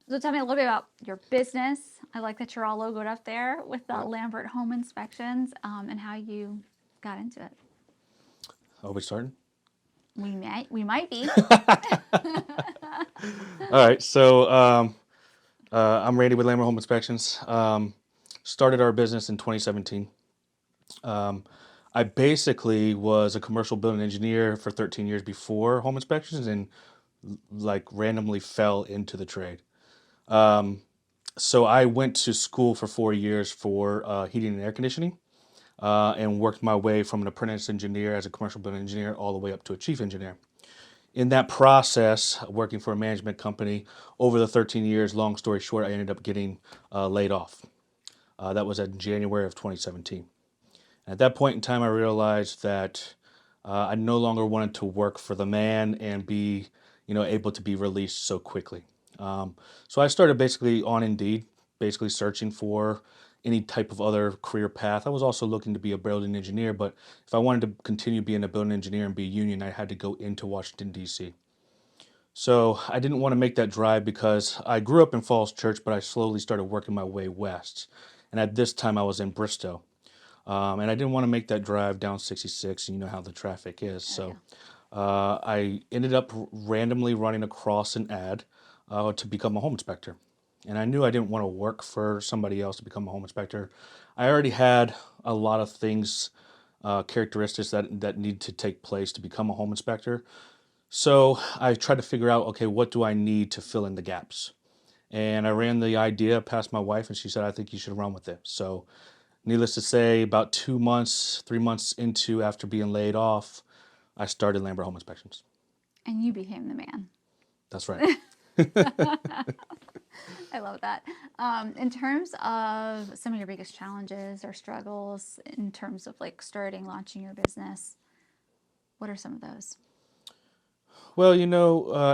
So tell me a little bit about your business. I like that you're all logoed up there with the Yep. Lambert Home Inspections, and how you got into it. Are we starting? We might be. All right. So I'm Randy with Lambert Home Inspections. Started our business in 2017. Um, I basically was a commercial building engineer for 13 years before home inspections, and like randomly fell into the trade. Um, so I went to school for 4 years for heating and air conditioning, and worked my way from an apprentice engineer as a commercial building engineer all the way up to a chief engineer. In that process, working for a management company over the 13 years, long story short, I ended up getting laid off. That was in January of 2017. And at that point in time, I realized that I no longer wanted to work for the man and be, able to be released so quickly. So I started basically on Indeed, basically searching for any type of other career path. I was also looking to be a building engineer, but if I wanted to continue being a building engineer and be union, I had to go into Washington, D.C. So I didn't want to make that drive because I grew up in Falls Church, but I slowly started working my way west. And at this time, I was in Bristow. And I didn't want to make that drive down 66, and you know how the traffic is. Oh yeah. So I ended up randomly running across an ad to become a home inspector. And I knew I didn't want to work for somebody else to become a home inspector. I already had a lot of things, characteristics that need to take place to become a home inspector. So I tried to figure out, okay, what do I need to fill in the gaps? And I ran the idea past my wife, and she said, I think you should run with it. So, needless to say, about 2 months, 3 months into after being laid off, I started Lambert Home Inspections. And you became the man. That's right. I love that. In terms of some of your biggest challenges or struggles, in terms of like starting, launching your business, what are some of those? Well,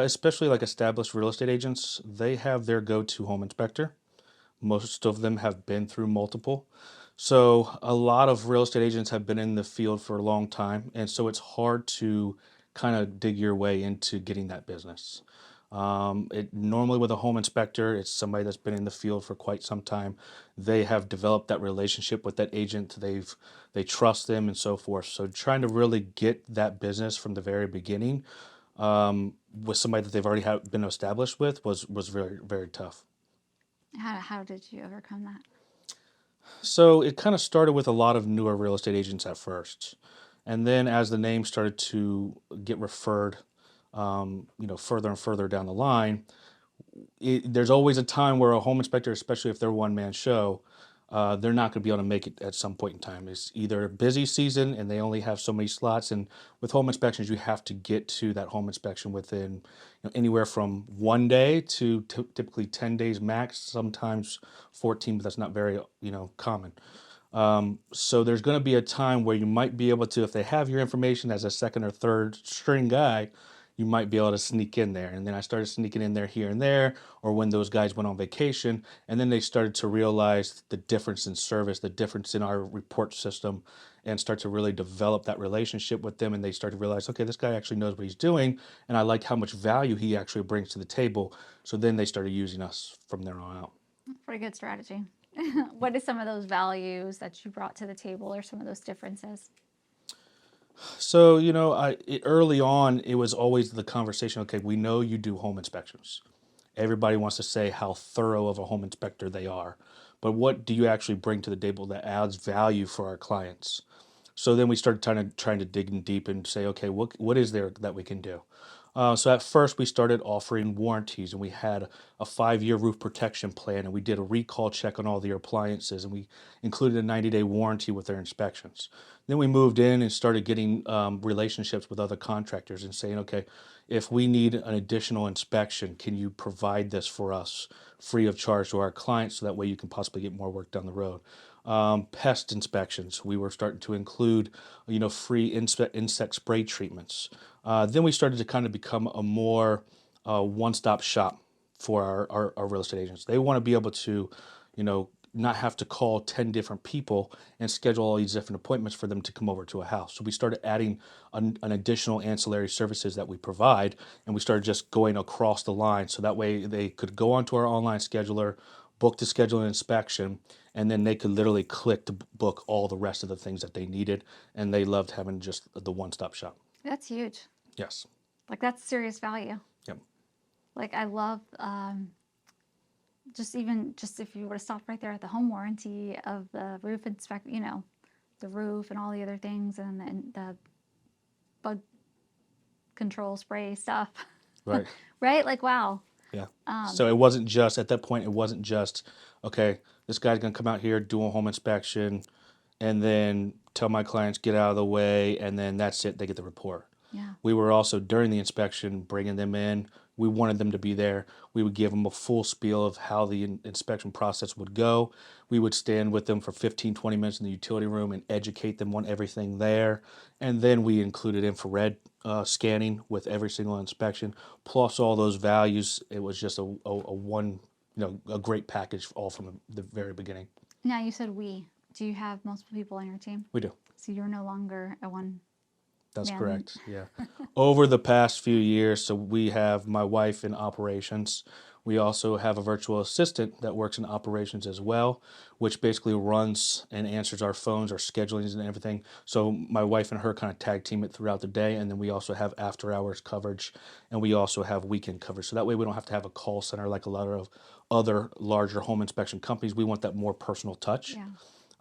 especially like established real estate agents, they have their go-to home inspector. Most of them have been through multiple. So a lot of real estate agents have been in the field for a long time, and so it's hard to kind of dig your way into getting that business. Normally with a home inspector, it's somebody that's been in the field for quite some time. They have developed that relationship with that agent. They trust them and so forth. So trying to really get that business from the very beginning, with somebody that they've already been established with was very very tough. How did you overcome that? So it kind of started with a lot of newer real estate agents at first. And then as the name started to get referred, further and further down the line, there's always a time where a home inspector, especially if they're one man show, they're not going to be able to make it at some point in time. It's either busy season and they only have so many slots. And with home inspections, you have to get to that home inspection within anywhere from 1 day to typically 10 days max, sometimes 14, but that's not very common. So there's going to be a time where you might be able to, if they have your information as a second or third string guy, you might be able to sneak in there. And then I started sneaking in there here and there, or when those guys went on vacation, and then they started to realize the difference in service, the difference in our report system, and start to really develop that relationship with them. And they start to realize, okay, this guy actually knows what he's doing, and I like how much value he actually brings to the table. So then they started using us from there on out. Pretty good strategy. What are some of those values that you brought to the table, or some of those differences? So, early on, it was always the conversation, okay, we know you do home inspections. Everybody wants to say how thorough of a home inspector they are, but what do you actually bring to the table that adds value for our clients? So then we started trying to dig in deep and say, okay, what is there that we can do? So at first we started offering warranties, and we had a 5-year roof protection plan, and we did a recall check on all the appliances, and we included a 90-day warranty with their inspections. Then we moved in and started getting relationships with other contractors and saying, okay, if we need an additional inspection, can you provide this for us free of charge to our clients so that way you can possibly get more work down the road? Pest inspections, we were starting to include, free insect spray treatments. Then we started to kind of become a more one-stop shop for our real estate agents. They want to be able to, not have to call 10 different people and schedule all these different appointments for them to come over to a house. So we started adding an additional ancillary services that we provide, and we started just going across the line. So that way they could go onto our online scheduler, book to schedule an inspection, and then they could literally click to book all the rest of the things that they needed. And they loved having just the one-stop shop. That's huge. Yes. Like that's serious value. Yep. Like I love just if you were to stop right there at the home warranty of the roof inspect, the roof and all the other things and the bug control spray stuff. Right. Right? Like wow. Yeah. So it wasn't just at that point. It wasn't just okay. This guy's gonna come out here, do a home inspection, and then tell my clients get out of the way, and then that's it. They get the report. Yeah. We were also during the inspection bringing them in. We wanted them to be there. We would give them a full spiel of how the inspection process would go. We would stand with them for 15, 20 minutes in the utility room and educate them on everything there. And then we included infrared scanning with every single inspection, plus all those values. It was just a one, a great package all from the very beginning. Now you said we. Do you have multiple people on your team? We do. So you're no longer a one. That's man. correct. Yeah. Over the past few years, so we have my wife in operations. We also have a virtual assistant that works in operations as well, which basically runs and answers our phones, our schedulings and everything. So my wife and her kind of tag team it throughout the day. And then we also have after hours coverage, and we also have weekend coverage. So that way we don't have to have a call center like a lot of other larger home inspection companies. We want that more personal touch. Yeah.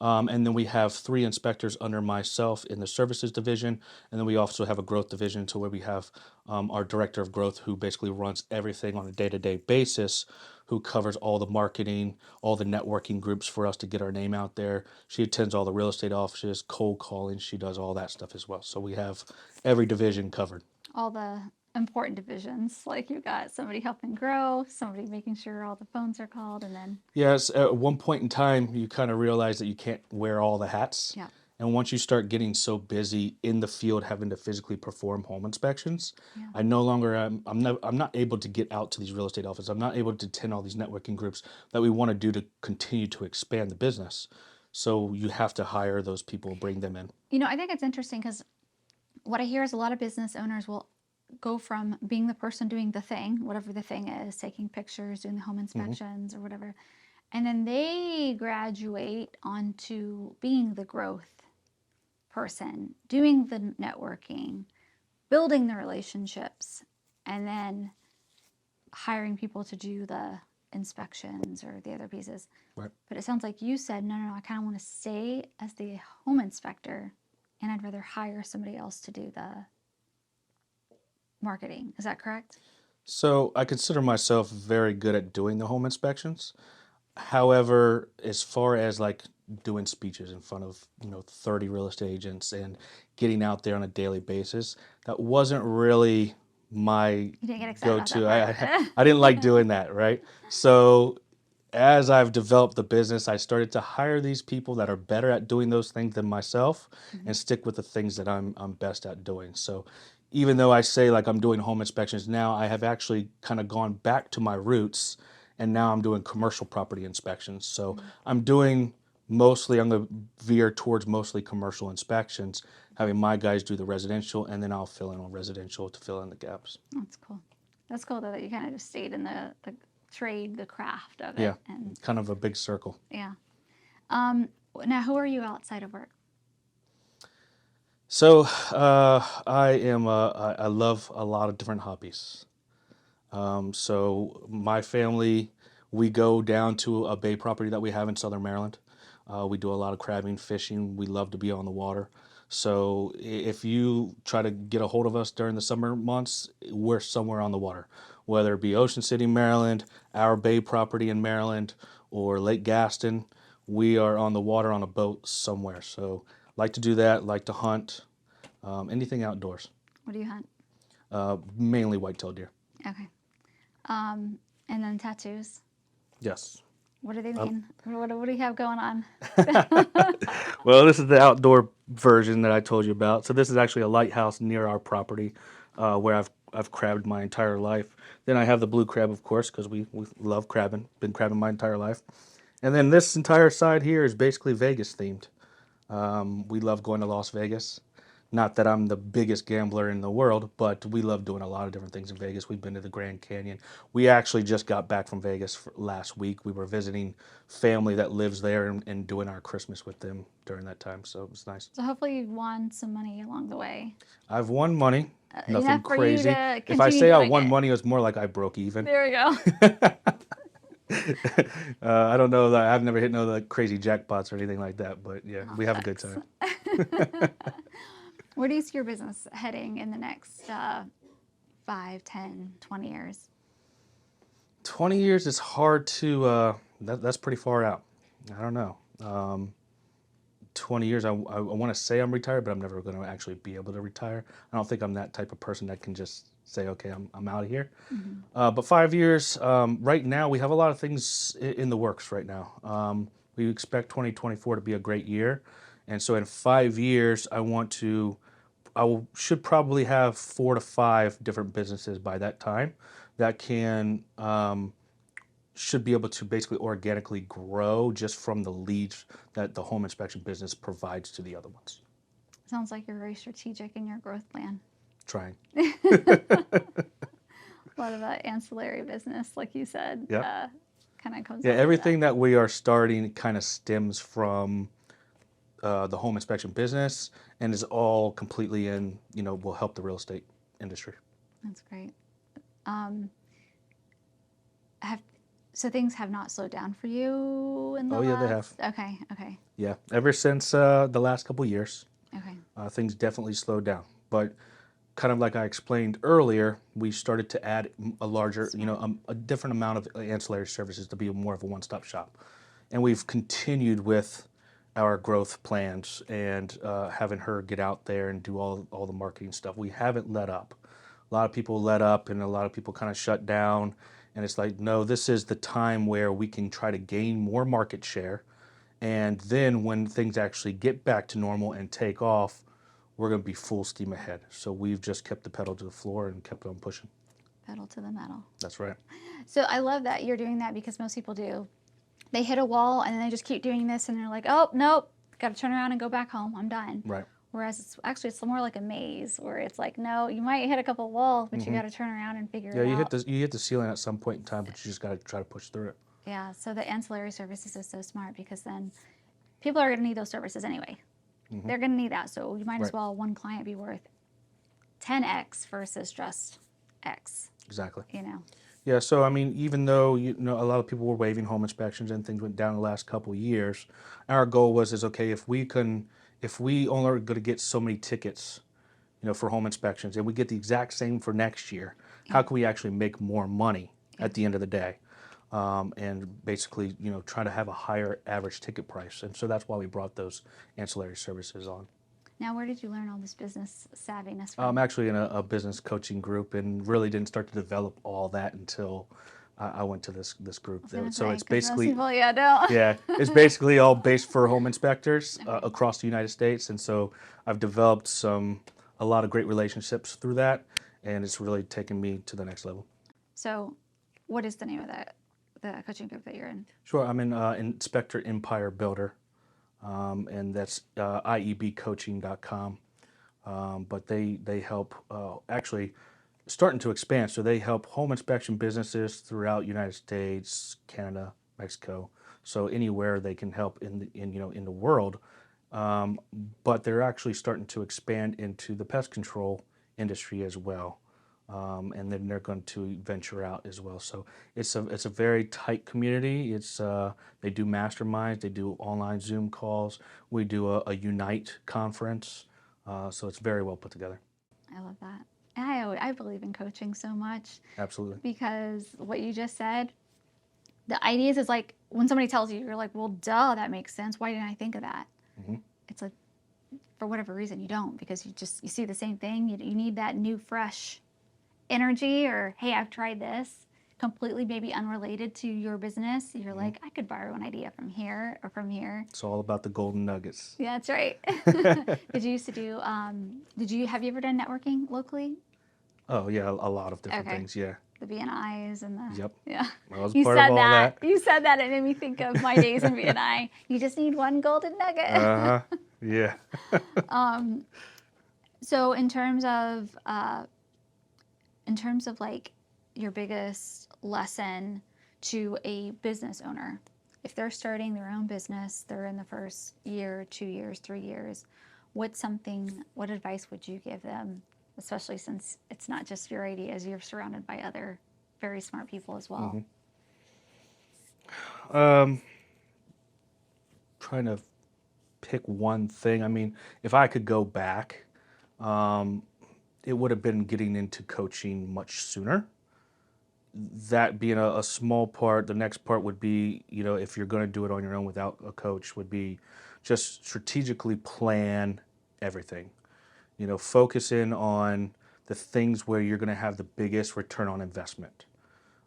And then we have 3 inspectors under myself in the services division. And then we also have a growth division to where we have our director of growth who basically runs everything on a day-to-day basis, who covers all the marketing, all the networking groups for us to get our name out there. She attends all the real estate offices, cold calling. She does all that stuff as well. So we have every division covered. All the important divisions. Like you've got somebody helping grow, somebody making sure all the phones are called, and then Yes, at one point in time, you kind of realize that you can't wear all the hats. yeah. And once you start getting so busy in the field, having to physically perform home inspections, Yeah. I no longer I'm not able to get out to these real estate offices. I'm not able to attend all these networking groups that we want to do to continue to expand the business. So you have to hire those people, bring them in. I think it's interesting because what I hear is a lot of business owners will go from being the person doing the thing, whatever the thing is, taking pictures, doing the home inspections or whatever, and then they graduate onto being the growth person, doing the networking, building the relationships, and then hiring people to do the inspections or the other pieces. Right. But it sounds like you said, no, I kind of want to stay as the home inspector, and I'd rather hire somebody else to do the marketing. Is that correct? So I consider myself very good at doing the home inspections. However, as far as like doing speeches in front of 30 real estate agents and getting out there on a daily basis, that wasn't really my You didn't get excited about go-to. that part. I didn't like doing that, right? So as I've developed the business, I started to hire these people that are better at doing those things than myself and stick with the things that I'm best at doing. So even though I say like I'm doing home inspections now, I have actually kind of gone back to my roots, and now I'm doing commercial property inspections. So I'm going to veer towards mostly commercial inspections, having my guys do the residential, and then I'll fill in on residential to fill in the gaps. That's cool. That's cool though that you kind of just stayed in the trade, the craft of it. Yeah, And kind of a big circle. yeah. Now, who are you outside of work? So I love a lot of different hobbies. So my family, we go down to a bay property that we have in Southern Maryland. We do a lot of crabbing, fishing. We love to be on the water. So if you try to get a hold of us during the summer months, we're somewhere on the water, whether it be Ocean City, Maryland, our bay property in Maryland, or Lake Gaston. We are on the water on a boat somewhere. So like to do that, like to hunt, anything outdoors. What do you hunt? Mainly white-tailed deer. Okay. And then tattoos. Yes. What do they mean? What do you have going on? Well, this is the version that I told you about. So this is actually a lighthouse near our property where I've crabbed my entire life. Then I have the blue crab, of course, because we love crabbing. Been crabbing my entire life. And then this entire side here is basically Vegas themed. We love going to Las Vegas. Not that I'm the biggest gambler in the world, but we love doing a lot of different things in Vegas. We've been to the Grand Canyon. We actually just got back from Vegas last week. We were visiting family that lives there and doing our Christmas with them during that time. So it was nice. So hopefully you've won some money along the way. I've won money, nothing Enough for you crazy. to If I continue say I doing won it. money, it's more like I broke even. There we go. I don't know that I've never hit no like crazy jackpots or anything like that, but yeah, Oh, we have a good shucks. time. Where do you see your business heading in the next 5, 10, 20 years? 20 years is hard to, that's pretty far out. I don't know. 20 years, I want to say I'm retired, but I'm never going to actually be able to retire. I don't think I'm that type of person that can just say, okay, I'm out of here. But 5 years, right now, we have a lot of things in the works right now. We expect 2024 to be a great year. And so in 5 years, should probably have 4 to 5 different businesses by that time that should be able to basically organically grow just from the leads that the home inspection business provides to the other ones. Sounds like you're very strategic in your growth plan. Trying. A lot of ancillary business, like you said, Yep. kind of comes Yeah, out of everything that we are starting kind of stems from the home inspection business and is all completely will help the real estate industry. That's great. So things have not slowed down for you in the Oh, yeah, they last... Okay, okay, Yeah, ever since the last couple years, okay. things definitely slowed down. But kind of like I explained earlier, we started to add a larger, a different amount of ancillary services to be more of a one-stop shop. And we've continued with our growth plans and having her get out there and do all the marketing stuff. We haven't let up. A lot of people let up and a lot of people kind of shut down. And it's like, no, this is the time where we can try to gain more market share. And then when things actually get back to normal and take off, we're going to be full steam ahead. So we've just kept the pedal to the floor and kept on pushing. Pedal to the metal. That's right. So I love that you're doing that because most people do. They hit a wall and then they just keep doing this and they're like, oh, nope, got to turn around and go back home. I'm done. Right. Whereas it's more like a maze where it's like, no, you might hit a couple walls, but you got to turn around and figure it out. Yeah, you hit the ceiling at some point in time, but you just got to try to push through it. Yeah, so the ancillary services is so smart because then people are going to need those services anyway. They're going to need that. So you might as well one client be worth 10x versus just X. Exactly. Yeah, so I mean, even though a lot of people were waiving home inspections and things went down the last couple of years, our goal is okay, if we only are going to get so many tickets, for home inspections, and we get the exact same for next year, how can we actually make more money at the end of the day? And basically, try to have a higher average ticket price. And so that's why we brought those ancillary services on. Now, where did you learn all this business savviness I'm from? actually in a business coaching group and really didn't start to develop all that until I went to this group. So it's basically, most people, don't. yeah, it's basically all based for home inspectors across the United States. And so I've developed a lot of great relationships through that, and it's really taken me to the next level. So what is the name of the coaching group that you're in? Sure, I'm in Inspector Empire Builder, and that's iebcoaching.com. But they help, actually starting to expand. So they help home inspection businesses throughout United States, Canada, Mexico. So anywhere they can help in the world. But they're actually starting to expand into the pest control industry as well. And then they're going to venture out as well. So it's a very tight community. They do masterminds, they do online Zoom calls. We do a Unite conference. So it's very well put together. I love that. And I believe in coaching so much. Absolutely. Because what you just said, the ideas is like when somebody tells you, you're like, well, duh, that makes sense. Why didn't I think of that? It's like, for whatever reason, you don't, because you see the same thing. You need that new, fresh energy, or, hey, I've tried this, completely maybe unrelated to your business. You're like, I could borrow an idea from here or from here. It's all about the golden nuggets. Yeah, that's right. Did you used to do, have you ever done networking locally? Oh, yeah, a lot of different things, yeah. the BNIs and the, Yep. yeah. I was You part of said all that. that. You said that. It made me think of my days in BNI. You just need one golden nugget. Yeah. So in terms of like your biggest lesson to a business owner, if they're starting their own business, they're in the first year, 2 years, 3 years, what advice would you give them, especially since it's not just your ideas, you're surrounded by other very smart people as well? Trying to pick one thing. I mean, if I could go back, it would have been getting into coaching much sooner. That being a small part, the next part would be, if you're going to do it on your own without a coach, would be just strategically plan everything. Focus in on the things where you're going to have the biggest return on investment.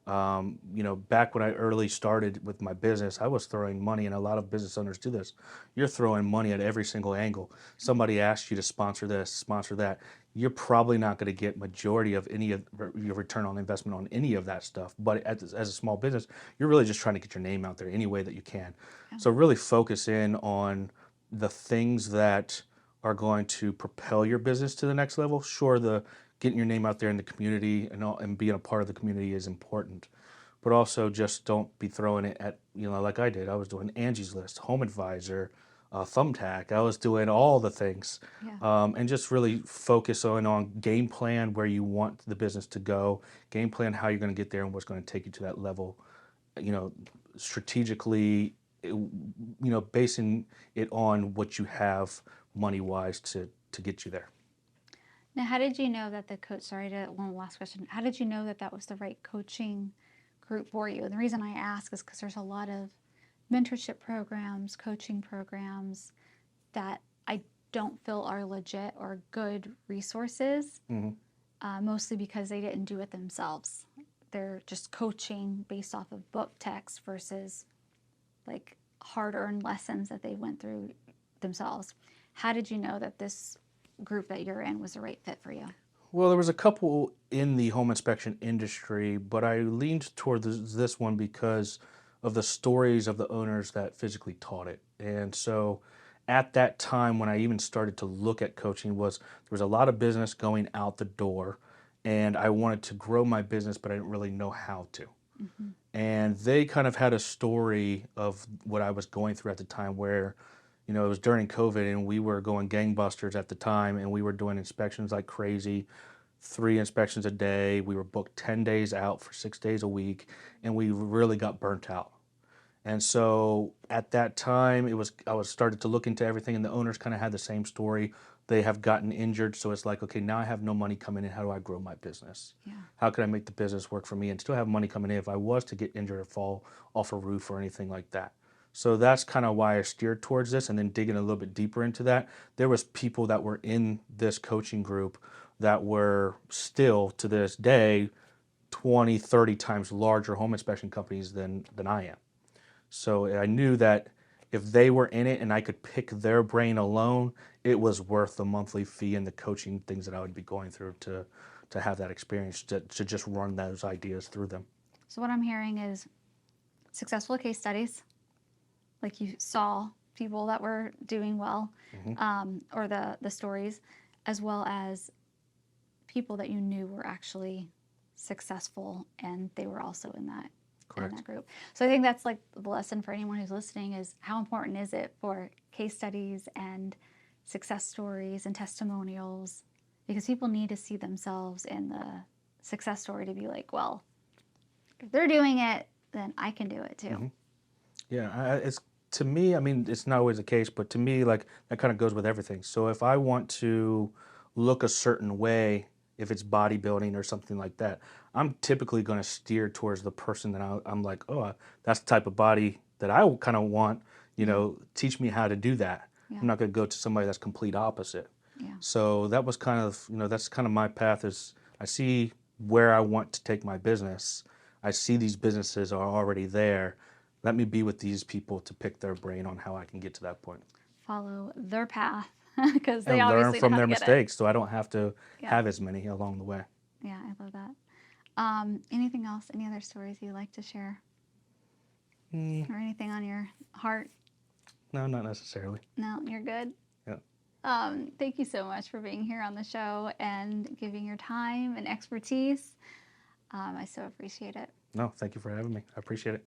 Back when I early started with my business, I was throwing money, and a lot of business owners do this. You're throwing money at every single angle. Somebody asks you to sponsor this, sponsor that. You're probably not going to get majority of any of your return on investment on any of that stuff. But as a small business, you're really just trying to get your name out there any way that you can. Yeah. So really focus in on the things that are going to propel your business to the next level. Sure, the getting your name out there in the community and being a part of the community is important, but also just don't be throwing it at, like I did. I was doing Angie's List, Home Advisor, Thumbtack. I was doing all the things, Yeah. and just really focus on game plan where you want the business to go, game plan how you're going to get there and what's going to take you to that level, strategically, basing it on what you have money wise to get you there. Now, how did you know that the coach, sorry to one last question, how did you know that that was the right coaching group for you? And the reason I ask is because there's a lot of mentorship programs, coaching programs that I don't feel are legit or good resources, mostly because they didn't do it themselves. They're just coaching based off of book text versus like hard-earned lessons that they went through themselves. How did you know that this group that you're in was the right fit for you? Well, there was a couple in the home inspection industry, but I leaned toward this one because of the stories of the owners that physically taught it. And so at that time when I even started to look at coaching there was a lot of business going out the door, and I wanted to grow my business, but I didn't really know how to. Mm-hmm. And they kind of had a story of what I was going through at the time where, it was during COVID and we were going gangbusters at the time, and we were doing inspections like crazy, 3 inspections a day. We were booked 10 days out for 6 days a week, and we really got burnt out. And so at that time, I was started to look into everything, and the owners kind of had the same story. They have gotten injured, so it's like, okay, now I have no money coming in. How do I grow my business? Yeah. How can I make the business work for me and still have money coming in if I was to get injured or fall off a roof or anything like that? So that's kind of why I steered towards this. And then digging a little bit deeper into that, there was people that were in this coaching group that were still to this day 20, 30 times larger home inspection companies than I am. So I knew that if they were in it and I could pick their brain alone, it was worth the monthly fee and the coaching things that I would be going through to have that experience, to just run those ideas through them. So what I'm hearing is successful case studies, like you saw people that were doing well, or the stories, as well as people that you knew were actually successful and they were also in that group. So I think that's like the lesson for anyone who's listening is how important is it for case studies and success stories and testimonials, because people need to see themselves in the success story to be like, well, if they're doing it, then I can do it too. Yeah, it's to me, I mean, it's not always the case, but to me, like that kind of goes with everything. So if I want to look a certain way, if it's bodybuilding or something like that, I'm typically going to steer towards the person that I'm like, oh, that's the type of body that I kind of want, teach me how to do that. Yeah. I'm not going to go to somebody that's complete opposite. Yeah. So that was kind of, that's kind of my path is I see where I want to take my business. I see these businesses are already there. Let me be with these people to pick their brain on how I can get to that point. Follow their path because they and learn obviously from know how their to get mistakes, so I don't have to Yeah. have as many along the way. Yeah, I love that. Anything else? Any other stories you'd like to share? Mm, Or anything on your heart? no, not necessarily. No, you're good. Yeah. Thank you so much for being here on the show and giving your time and expertise. I so appreciate it. No, thank you for having me. I appreciate it.